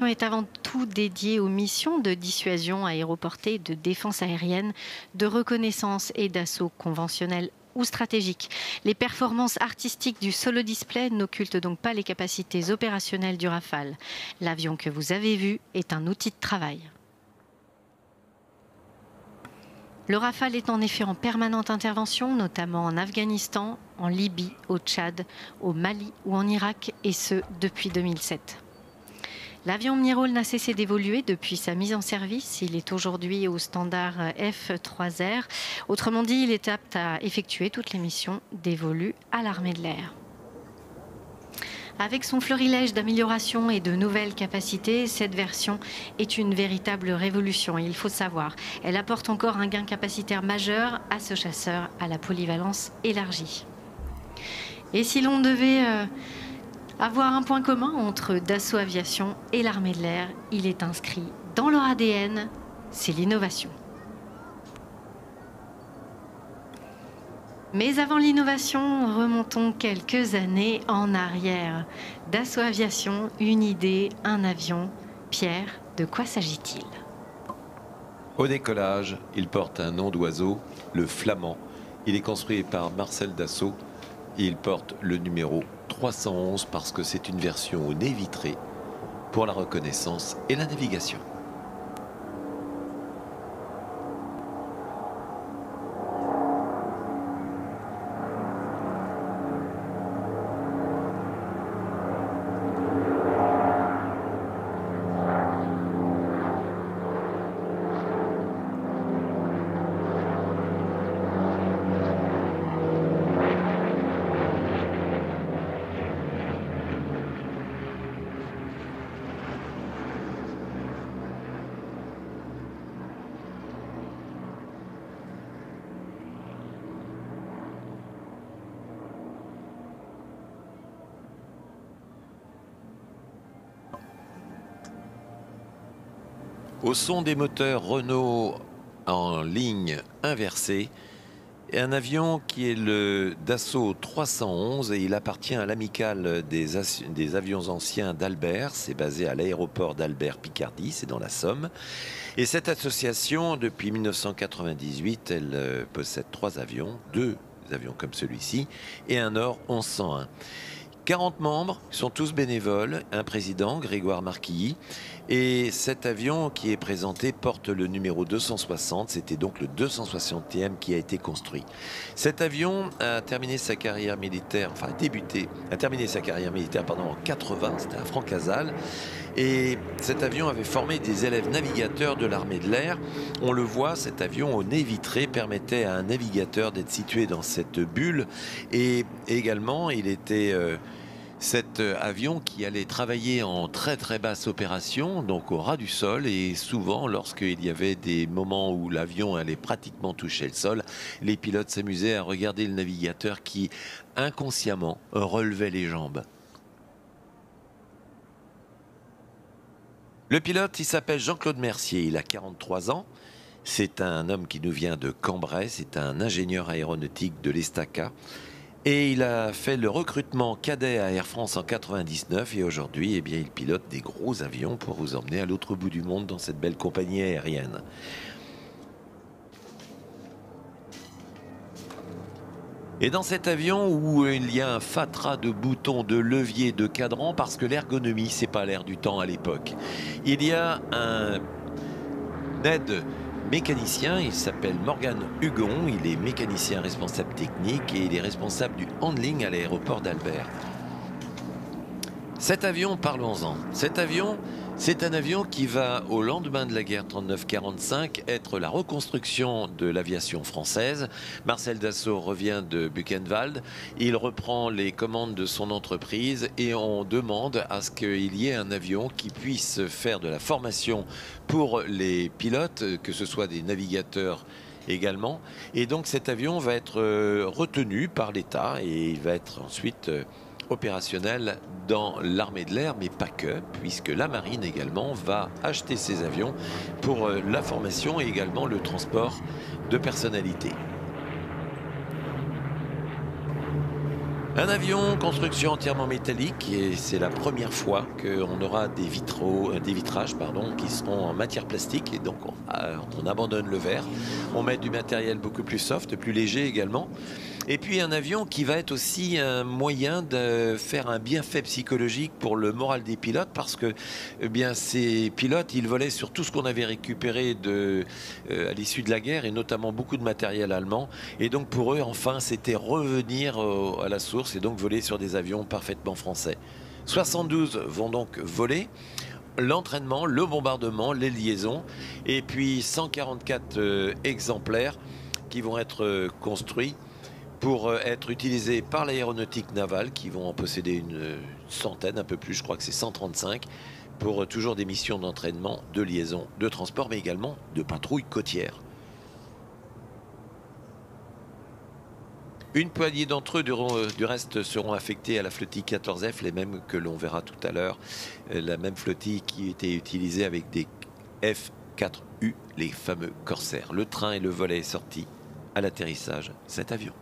est avant tout dédié aux missions de dissuasion aéroportée, de défense aérienne, de reconnaissance et d'assaut conventionnel ou stratégique. Les performances artistiques du Solo Display n'occultent donc pas les capacités opérationnelles du Rafale. L'avion que vous avez vu est un outil de travail. Le Rafale est en effet en permanente intervention, notamment en Afghanistan, en Libye, au Tchad, au Mali ou en Irak, et ce depuis 2007. L'avion Miraul n'a cessé d'évoluer depuis sa mise en service. Il est aujourd'hui au standard F3R. Autrement dit, il est apte à effectuer toutes les missions dévolues à l'armée de l'air. Avec son florilège d'améliorations et de nouvelles capacités, cette version est une véritable révolution, il faut savoir. Elle apporte encore un gain capacitaire majeur à ce chasseur à la polyvalence élargie. Et si l'on devait avoir un point commun entre Dassault Aviation et l'armée de l'air, il est inscrit dans leur ADN, c'est l'innovation. Mais avant l'innovation, remontons quelques années en arrière. Dassault Aviation, une idée, un avion. Pierre, de quoi s'agit-il? Au décollage, il porte un nom d'oiseau, le Flamand. Il est construit par Marcel Dassault et il porte le numéro 311 parce que c'est une version au nez vitré pour la reconnaissance et la navigation. Au son des moteurs Renault en ligne inversée, un avion qui est le Dassault 311 et il appartient à l'amicale des avions anciens d'Albert. C'est basé à l'aéroport d'Albert-Picardie, c'est dans la Somme. Et cette association, depuis 1998, elle possède 3 avions, 2 avions comme celui-ci et un Nord 1101. 40 membres, sont tous bénévoles, un président, Grégoire Marquilly, et cet avion qui est présenté porte le numéro 260, c'était donc le 260e qui a été construit. Cet avion a terminé sa carrière militaire, enfin a terminé sa carrière militaire en 80, c'était à Francazal, et cet avion avait formé des élèves navigateurs de l'armée de l'air. On le voit, cet avion au nez vitré permettait à un navigateur d'être situé dans cette bulle, et également il était... cet avion qui allait travailler en très basse opération, donc au ras du sol, et souvent lorsqu'il y avait des moments où l'avion allait pratiquement toucher le sol, les pilotes s'amusaient à regarder le navigateur qui inconsciemment relevait les jambes. Le pilote, il s'appelle Jean-Claude Mercier, il a 43 ans. C'est un homme qui nous vient de Cambrai, c'est un ingénieur aéronautique de l'Estaca. Et il a fait le recrutement cadet à Air France en 99 et aujourd'hui, eh bien, il pilote des gros avions pour vous emmener à l'autre bout du monde dans cette belle compagnie aérienne. Et dans cet avion où il y a un fatras de boutons, de leviers, de cadrans, parce que l'ergonomie, c'est pas l'air du temps à l'époque. Il y a un aide mécanicien, il s'appelle Morgan Hugon, il est mécanicien responsable technique et il est responsable du handling à l'aéroport d'Albert. Cet avion, parlons-en. Cet avion, c'est un avion qui va, au lendemain de la guerre 39-45, être la reconstruction de l'aviation française. Marcel Dassault revient de Buchenwald, il reprend les commandes de son entreprise et on demande à ce qu'il y ait un avion qui puisse faire de la formation pour les pilotes, que ce soit des navigateurs également. Et donc cet avion va être retenu par l'État et il va être ensuite... opérationnel dans l'armée de l'air, mais pas que, puisque la marine également va acheter ces avions pour la formation et également le transport de personnalités. Un avion construction entièrement métallique et c'est la première fois qu'on aura des vitrages qui seront en matière plastique et donc on abandonne le verre. On met du matériel beaucoup plus soft, plus léger également. Et puis un avion qui va être aussi un moyen de faire un bienfait psychologique pour le moral des pilotes parce que eh bien, ces pilotes, ils volaient sur tout ce qu'on avait récupéré à l'issue de la guerre et notamment beaucoup de matériel allemand. Et donc pour eux, enfin, c'était revenir à la source et donc voler sur des avions parfaitement français. 72 vont donc voler. L'entraînement, le bombardement, les liaisons et puis 144 exemplaires qui vont être construits pour être utilisés par l'aéronautique navale qui vont en posséder une centaine, un peu plus, je crois que c'est 135 pour toujours des missions d'entraînement, de liaison, de transport mais également de patrouille côtière. Une poignée d'entre eux, du reste, seront affectés à la flottille 14F, les mêmes que l'on verra tout à l'heure. La même flottille qui était utilisée avec des F4U, les fameux corsaires. Le train et le volet est sorti à l'atterrissage, cet avion.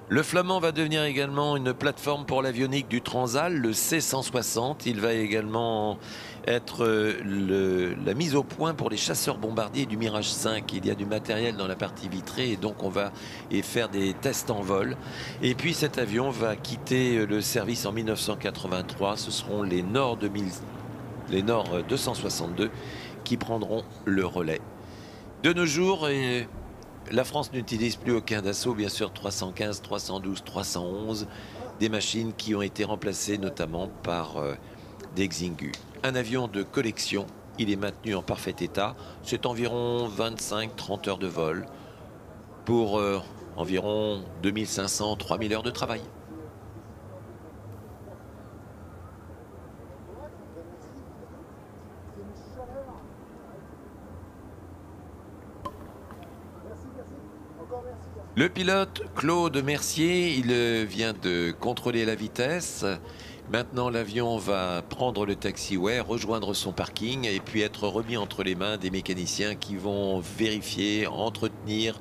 Le Flamand va devenir également une plateforme pour l'avionique du Transal, le C-160. Il va également être la mise au point pour les chasseurs bombardiers du Mirage 5. Il y a du matériel dans la partie vitrée et donc on va faire des tests en vol. Et puis cet avion va quitter le service en 1983. Ce seront les Nord 262 qui prendront le relais. De nos jours, la France n'utilise plus aucun Dassault, bien sûr 315, 312, 311, des machines qui ont été remplacées notamment par des Xingu. Un avion de collection, il est maintenu en parfait état, c'est environ 25-30 heures de vol pour environ 2500-3000 heures de travail. Le pilote Claude Mercier, il vient de contrôler la vitesse. Maintenant, l'avion va prendre le taxiway, rejoindre son parking et puis être remis entre les mains des mécaniciens qui vont vérifier, entretenir,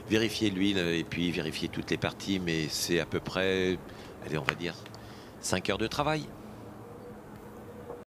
vérifier l'huile et puis vérifier toutes les parties. Mais c'est à peu près, allez, on va dire 5 heures de travail.